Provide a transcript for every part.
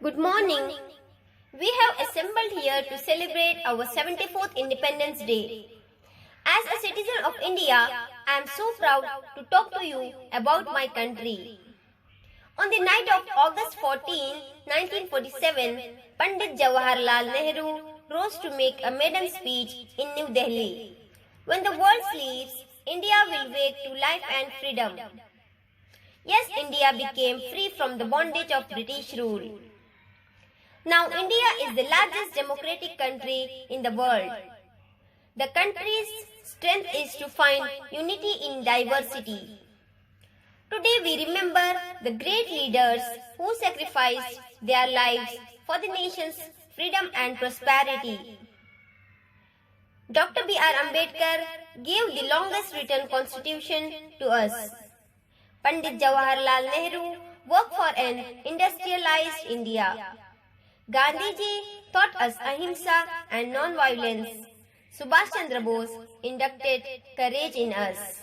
Good morning. We have assembled here to celebrate our 74th Independence Day. As a citizen of India, I am so proud to talk to you about my country. On the night of August 14, 1947, Pandit Jawaharlal Nehru rose to make a maiden speech in New Delhi. When the world sleeps, India will wake to life and freedom. Yes, India became free from the bondage of British rule. Now India is the largest democratic country in the world. The country's strength is to find unity in diversity. Today we remember the great leaders who sacrificed their lives for the nation's freedom and prosperity. Dr. B.R. Ambedkar gave the longest written constitution to us. Pandit Jawaharlal Nehru worked for an industrialized India. Gandhiji taught us ahimsa and non-violence. Subhash Chandra Bose inducted courage in us.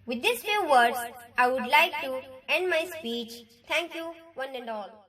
With these few words, I would like to end my speech. Thank you, one and all.